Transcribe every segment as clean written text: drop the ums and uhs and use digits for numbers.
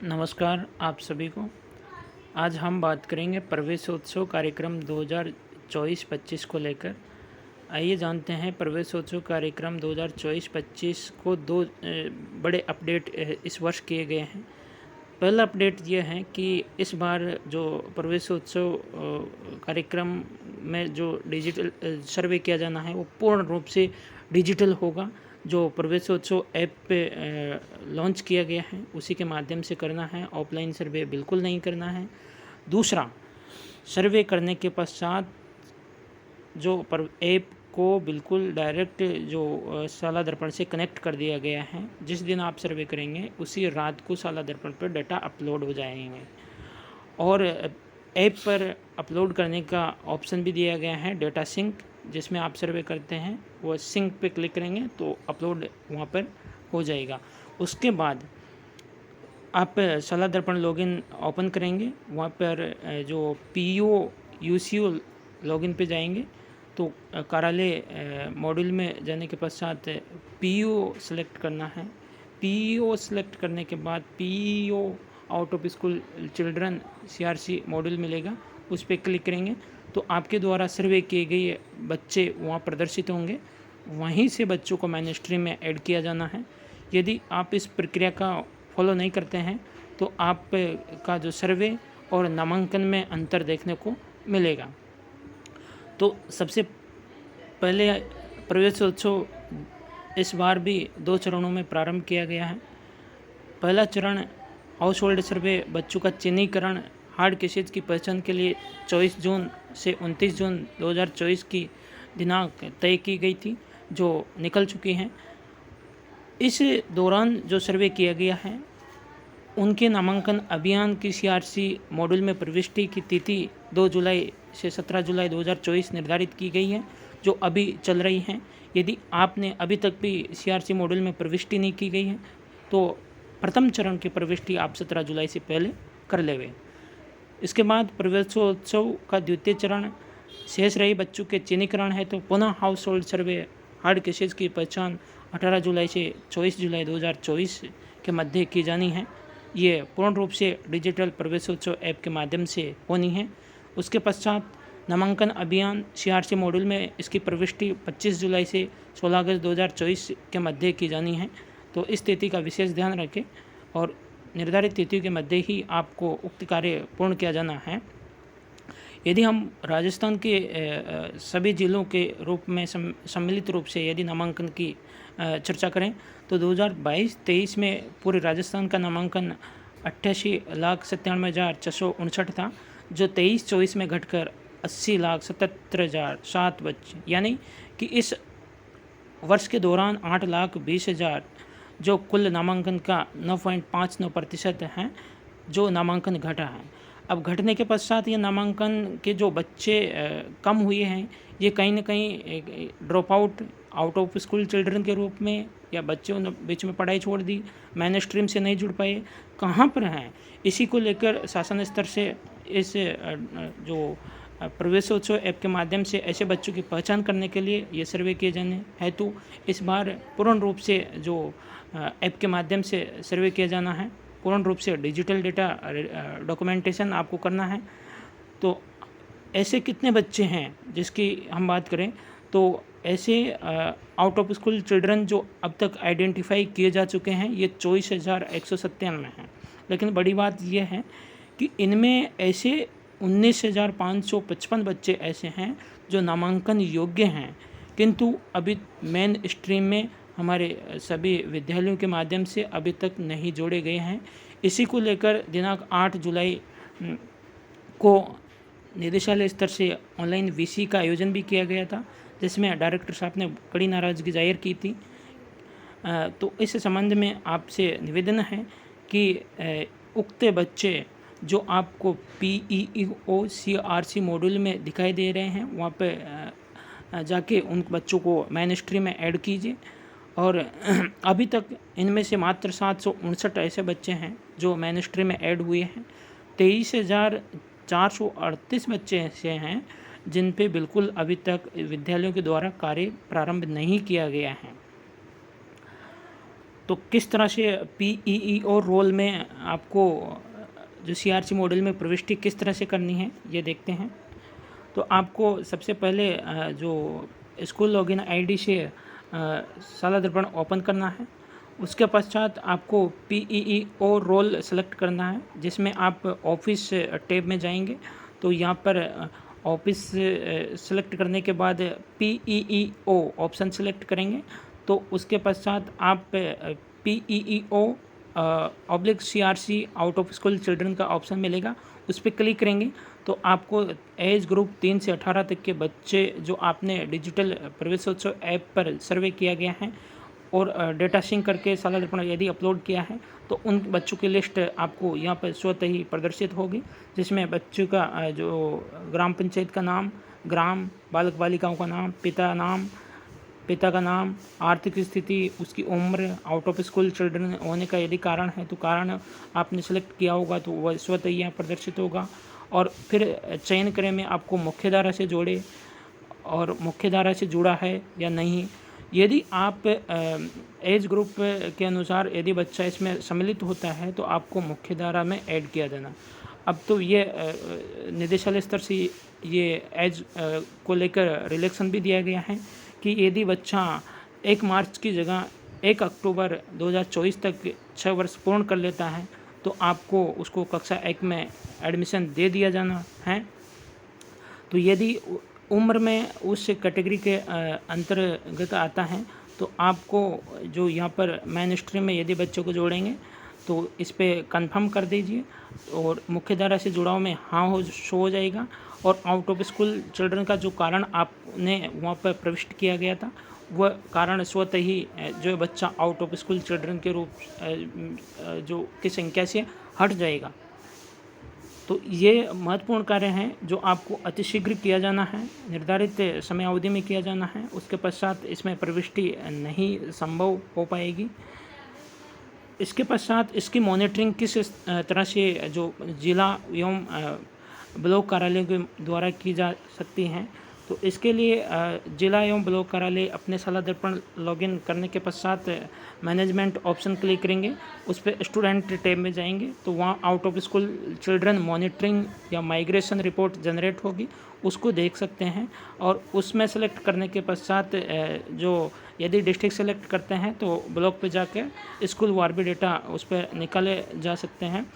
नमस्कार आप सभी को। आज हम बात करेंगे प्रवेशोत्सव कार्यक्रम 2024-25 को लेकर। आइए जानते हैं प्रवेशोत्सव कार्यक्रम 2024-25 को दो बड़े अपडेट इस वर्ष किए गए हैं। पहला अपडेट यह है कि इस बार जो प्रवेशोत्सव कार्यक्रम में जो डिजिटल सर्वे किया जाना है वो पूर्ण रूप से डिजिटल होगा। जो प्रवेशोत्सव ऐप पे लॉन्च किया गया है उसी के माध्यम से करना है, ऑफलाइन सर्वे बिल्कुल नहीं करना है। दूसरा, सर्वे करने के पश्चात जो ऐप को बिल्कुल डायरेक्ट जो साला दर्पण से कनेक्ट कर दिया गया है। जिस दिन आप सर्वे करेंगे उसी रात को साला दर्पण पर डाटा अपलोड हो जाएंगे और ऐप पर अपलोड करने का ऑप्शन भी दिया गया है डेटा सिंक, जिसमें आप सर्वे करते हैं वो सिंक पे क्लिक करेंगे तो अपलोड वहाँ पर हो जाएगा। उसके बाद आप साला दर्पण लॉगिन ओपन करेंगे, वहाँ पर जो पीईओ यूसीओ लॉगिन पे जाएंगे तो कार्यालय मॉड्यूल में जाने के पश्चात पीईओ सेलेक्ट करना है। पीईओ सेलेक्ट करने के बाद PEO out of school children CRC module मिलेगा, उस पर क्लिक करेंगे तो आपके द्वारा सर्वे किए गए बच्चे वहाँ प्रदर्शित होंगे। वहीं से बच्चों को मेन स्ट्रीम में ऐड किया जाना है। यदि आप इस प्रक्रिया का फॉलो नहीं करते हैं तो आप का जो सर्वे और नामांकन में अंतर देखने को मिलेगा। तो सबसे पहले प्रवेशोत्सव इस बार भी 2 चरणों में प्रारंभ किया गया है। पहला चरण हाउस होल्ड सर्वे बच्चों का चिन्हीकरण हार्ड केसेज की पहचान के लिए 24 जून से 29 जून 2024 की दिनांक तय की गई थी, जो निकल चुकी हैं। इस दौरान जो सर्वे किया गया है उनके नामांकन अभियान की सीआरसी मॉड्यूल में प्रविष्टि की तिथि 2 जुलाई से 17 जुलाई 2024 निर्धारित की गई है, जो अभी चल रही हैं। यदि आपने अभी तक भी सीआरसी मॉड्यूल में प्रविष्टि नहीं की गई है तो प्रथम चरण की प्रविष्टि आप 17 जुलाई से पहले कर लेवे। इसके बाद प्रवेशोत्सव का द्वितीय चरण शेष रही बच्चों के चिन्हीकरण है, तो पुनः हाउस होल्ड सर्वे हार्ड केसेज की पहचान 18 जुलाई से 24 जुलाई 2024 के मध्य की जानी है। ये पूर्ण रूप से डिजिटल प्रवेशोत्सव ऐप के माध्यम से होनी है। उसके पश्चात नामांकन अभियान सीआरसी मॉड्यूल में इसकी प्रविष्टि 25 जुलाई से 16 अगस्त 2024 के मध्य की जानी है। तो इस तिथि का विशेष ध्यान रखें और निर्धारित तिथि के मध्य ही आपको उक्त कार्य पूर्ण किया जाना है। यदि हम राजस्थान के सभी जिलों के रूप में सम्मिलित रूप से यदि नामांकन की चर्चा करें तो 2022-23 में पूरे राजस्थान का नामांकन 88,97,659 था, जो 23-24 में घटकर 80,77,007 बच्चे, यानी कि इस वर्ष के दौरान 8,20,000 जो कुल नामांकन का 9.59% है, जो नामांकन घटा है। अब घटने के पश्चात ये नामांकन के जो बच्चे कम हुए हैं, ये कहीं ना कहीं drop out of school children के रूप में, या बच्चों ने बीच में पढ़ाई छोड़ दी, मेन स्ट्रीम से नहीं जुड़ पाए, कहाँ पर हैं, इसी को लेकर शासन स्तर से इस जो प्रवेशोत्सव ऐप के माध्यम से ऐसे बच्चों की पहचान करने के लिए ये सर्वे किए जाने हेतु इस बार पूर्ण रूप से जो ऐप के माध्यम से सर्वे किया जाना है, पूर्ण रूप से डिजिटल डेटा डॉक्यूमेंटेशन आपको करना है। तो ऐसे कितने बच्चे हैं जिसकी हम बात करें तो ऐसे आउट ऑफ स्कूल चिल्ड्रन जो अब तक आइडेंटिफाई किए जा चुके हैं ये 24,197 हैं। लेकिन बड़ी बात यह है कि इनमें ऐसे 19,555 बच्चे ऐसे हैं जो नामांकन योग्य हैं, किंतु अभी मेन स्ट्रीम में हमारे सभी विद्यालयों के माध्यम से अभी तक नहीं जोड़े गए हैं। इसी को लेकर दिनांक 8 जुलाई को निदेशालय स्तर से ऑनलाइन वीसी का आयोजन भी किया गया था, जिसमें डायरेक्टर साहब ने कड़ी नाराज़गी जाहिर की थी। तो इस संबंध में आपसे निवेदन है कि उक्त बच्चे जो आपको पीईओ सीआरसी मॉड्यूल में दिखाई दे रहे हैं वहाँ पे जाके उन बच्चों को मेन स्ट्रीम में ऐड कीजिए। और अभी तक इनमें से मात्र 759 ऐसे बच्चे हैं जो मेन स्ट्रीम में ऐड हुए हैं। 23,438 बच्चे ऐसे हैं जिन पे बिल्कुल अभी तक विद्यालयों के द्वारा कार्य प्रारंभ नहीं किया गया है। तो किस तरह से PEO रोल में आपको जो CRC मॉडल में प्रविष्टि किस तरह से करनी है ये देखते हैं। तो आपको सबसे पहले जो स्कूल लॉगिन आईडी से शाला दर्पण ओपन करना है। उसके पश्चात आपको PEO रोल सेलेक्ट करना है, जिसमें आप ऑफिस टैब में जाएंगे। तो यहाँ पर ऑफिस सेलेक्ट करने के बाद PEO ऑप्शन सेलेक्ट करेंगे। तो उसके पश्चात आप PEO /CRC out of school children का ऑप्शन मिलेगा, उस पर क्लिक करेंगे। तो आपको एज ग्रुप 3 से 18 तक के बच्चे जो आपने डिजिटल प्रवेशोत्सव ऐप पर सर्वे किया गया है और डेटा सिंक करके शाला दर्पण यदि अपलोड किया है, तो उन बच्चों की लिस्ट आपको यहाँ पर स्वतः ही प्रदर्शित होगी, जिसमें बच्चों का जो ग्राम पंचायत का नाम, ग्राम, बालक बालिकाओं का नाम, पिता का नाम, आर्थिक स्थिति, उसकी उम्र, आउट ऑफ स्कूल चिल्ड्रन होने का यदि कारण है तो कारण आपने सेलेक्ट किया होगा तो वह स्वतः यहाँ प्रदर्शित होगा। और फिर चयन करें में आपको मुख्यधारा से जोड़े और मुख्यधारा से जुड़ा है या नहीं। यदि आप एज ग्रुप के अनुसार यदि बच्चा इसमें सम्मिलित होता है तो आपको मुख्यधारा में ऐड किया जाना। अब तो ये निदेशालय स्तर से ये एज को लेकर रिलैक्सन भी दिया गया है कि यदि बच्चा 1 मार्च की जगह 1 अक्टूबर 2024 तक 6 वर्ष पूर्ण कर लेता है तो आपको उसको कक्षा 1 में एडमिशन दे दिया जाना है। तो यदि उम्र में उस कैटेगरी के अंतर्गत आता है तो आपको जो यहाँ पर मेन स्ट्रीम में यदि बच्चों को जोड़ेंगे तो इस पर कन्फर्म कर दीजिए और मुख्यधारा से जुड़ाव में हाँ शो हो जाएगा। और आउट ऑफ स्कूल चिल्ड्रन का जो कारण आपने वहाँ पर प्रविष्ट किया गया था वह कारण स्वतः ही जो बच्चा आउट ऑफ स्कूल चिल्ड्रन के रूप जो की संख्या से हट जाएगा। तो ये महत्वपूर्ण कार्य हैं जो आपको अतिशीघ्र किया जाना है, निर्धारित समय अवधि में किया जाना है। उसके पश्चात इसमें प्रविष्टि नहीं संभव हो पाएगी। इसके पश्चात इसकी मॉनिटरिंग किस तरह से जो जिला एवं ब्लॉक कार्यालयों के द्वारा की जा सकती हैं, तो इसके लिए जिला एवं ब्लॉक कार्यालय अपने शाला दर्पण लॉगिन करने के पश्चात मैनेजमेंट ऑप्शन क्लिक करेंगे, उस पर स्टूडेंट टैब में जाएंगे तो वहाँ out of school children monitoring या माइग्रेशन रिपोर्ट जनरेट होगी, उसको देख सकते हैं। और उसमें सेलेक्ट करने के पश्चात जो यदि डिस्ट्रिक्ट सेलेक्ट करते हैं तो ब्लॉक पे जाके स्कूल वार भी डेटा उस पर निकाले जा सकते हैं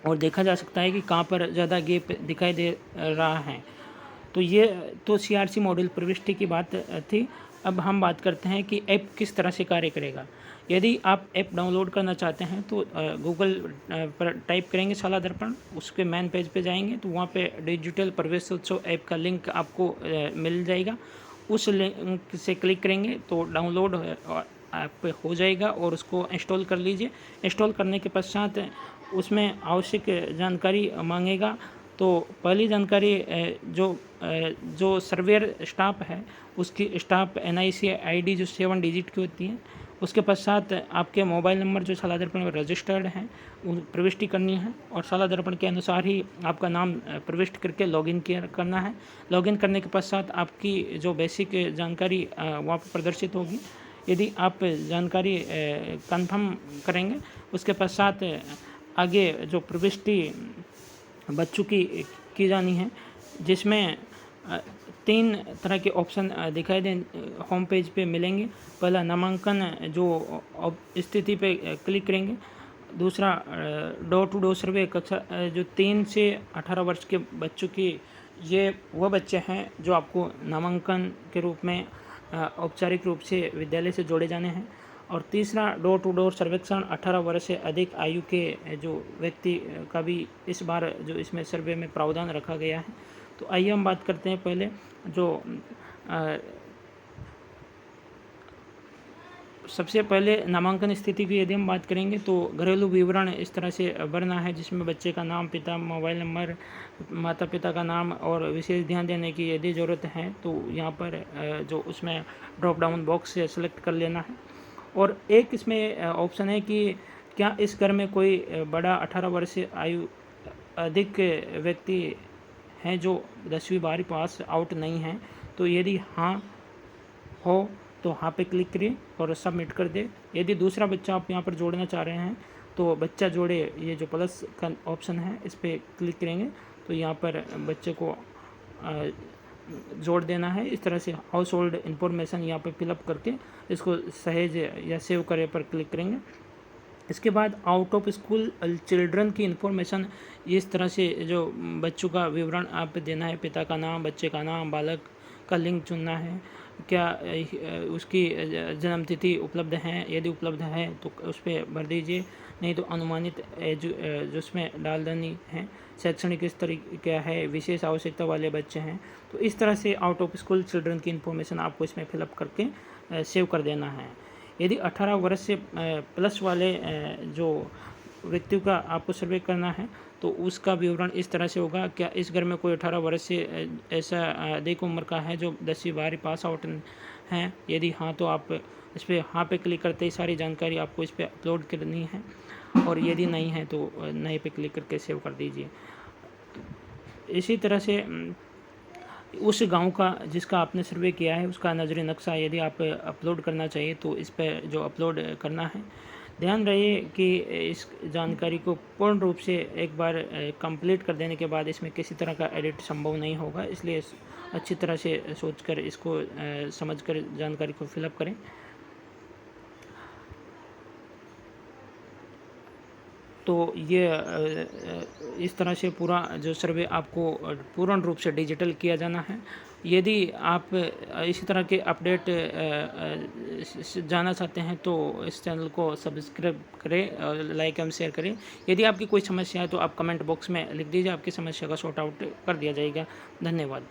और देखा जा सकता है कि कहाँ पर ज़्यादा गैप दिखाई दे रहा है। तो ये तो CRC मॉडल प्रविष्टि की बात थी। अब हम बात करते हैं कि ऐप किस तरह से कार्य करेगा। यदि आप ऐप डाउनलोड करना चाहते हैं तो गूगल पर टाइप करेंगे शाला दर्पण, उसके मेन पेज पे जाएंगे तो वहाँ पे डिजिटल प्रवेशोत्सव ऐप का लिंक आपको मिल जाएगा। उस लिंक से क्लिक करेंगे तो डाउनलोड ऐप हो जाएगा और उसको इंस्टॉल कर लीजिए। इंस्टॉल करने के पश्चात उसमें आवश्यक जानकारी मांगेगा। तो पहली जानकारी जो सर्वेयर स्टाफ है उसकी स्टाफ NIC ID जो 7 डिजिट की होती है, उसके पश्चात आपके मोबाइल नंबर जो शाला दर्पण में रजिस्टर्ड हैं वो प्रविष्टि करनी है और शाला दर्पण के अनुसार ही आपका नाम प्रविष्ट करके लॉगिन करना है। लॉगिन करने के पश्चात आपकी जो बेसिक जानकारी वहाँ पर प्रदर्शित होगी। यदि आप जानकारी कंफर्म करेंगे उसके पश्चात आगे जो प्रविष्टि बच्चों की जानी है, जिसमें 3 तरह के ऑप्शन दिखाई दें होम पेज पे मिलेंगे। पहला नामांकन जो स्थिति पे क्लिक करेंगे, दूसरा डोर टू डोर सर्वे कक्षा जो 3 से 18 वर्ष के बच्चों की, ये वह बच्चे हैं जो आपको नामांकन के रूप में औपचारिक रूप से विद्यालय से जोड़े जाने हैं। और तीसरा डोर टू डोर सर्वेक्षण 18 वर्ष से अधिक आयु के जो व्यक्ति का भी इस बार जो इसमें सर्वे में प्रावधान रखा गया है। तो आइए हम बात करते हैं पहले जो सबसे पहले नामांकन स्थिति की यदि हम बात करेंगे तो घरेलू विवरण इस तरह से भरना है, जिसमें बच्चे का नाम, पिता, मोबाइल नंबर, माता पिता का नाम और विशेष ध्यान देने की यदि ज़रूरत है तो यहाँ पर जो उसमें ड्रॉप डाउन बॉक्स से सेलेक्ट कर लेना है। और एक इसमें ऑप्शन है कि क्या इस घर में कोई बड़ा 18 वर्ष से आयु अधिक व्यक्ति हैं जो 10वीं 12वीं पास आउट नहीं हैं। तो यदि हाँ हो तो हाँ पे क्लिक करिए और सबमिट कर दे। यदि दूसरा बच्चा आप यहाँ पर जोड़ना चाह रहे हैं तो बच्चा जोड़े, ये जो प्लस का ऑप्शन है इस पर क्लिक करेंगे तो यहाँ पर बच्चे को जोड़ देना है। इस तरह से हाउस होल्ड इन्फॉर्मेशन यहाँ पे फिलअप करके इसको सहेज या सेव करे पर क्लिक करेंगे। इसके बाद आउट ऑफ स्कूल चिल्ड्रन की इन्फॉर्मेशन, इस तरह से जो बच्चों का विवरण आप देना है, पिता का नाम, बच्चे का नाम, बालक का लिंग चुनना है, क्या उसकी जन्मतिथि उपलब्ध है, यदि उपलब्ध है तो उस पर भर दीजिए, नहीं तो अनुमानित एज जो उसमें डाल देनी है, शैक्षणिक स्तर क्या है, विशेष आवश्यकता वाले बच्चे हैं। तो इस तरह से आउट ऑफ स्कूल चिल्ड्रन की इन्फॉर्मेशन आपको इसमें फिलअप करके सेव कर देना है। यदि 18 वर्ष से प्लस वाले जो व्यक्तियों का आपको सर्वे करना है तो उसका विवरण इस तरह से होगा। क्या इस घर में कोई 18 वर्ष से ऐसा अधिक उम्र का है जो 10वीं 12वीं पास आउट हैं? यदि हाँ तो आप इस पर हाँ पे क्लिक करते ही सारी जानकारी आपको इस पर अपलोड करनी है, और यदि नहीं है तो नए पे क्लिक करके सेव कर दीजिए। इसी तरह से उस गांव का जिसका आपने सर्वे किया है उसका नजरी नक्शा यदि आप अपलोड करना चाहिए तो इस पर जो अपलोड करना है, ध्यान रहे कि इस जानकारी को पूर्ण रूप से एक बार कंप्लीट कर देने के बाद इसमें किसी तरह का एडिट संभव नहीं होगा, इसलिए अच्छी तरह से सोचकर इसको समझकर जानकारी को फिलअप करें। तो ये इस तरह से पूरा जो सर्वे आपको पूर्ण रूप से डिजिटल किया जाना है। यदि आप इसी तरह के अपडेट जाना चाहते हैं तो इस चैनल को सब्सक्राइब करें और लाइक एवं शेयर करें। यदि आपकी कोई समस्या है तो आप कमेंट बॉक्स में लिख दीजिए, आपकी समस्या का सॉर्ट आउट कर दिया जाएगा। धन्यवाद।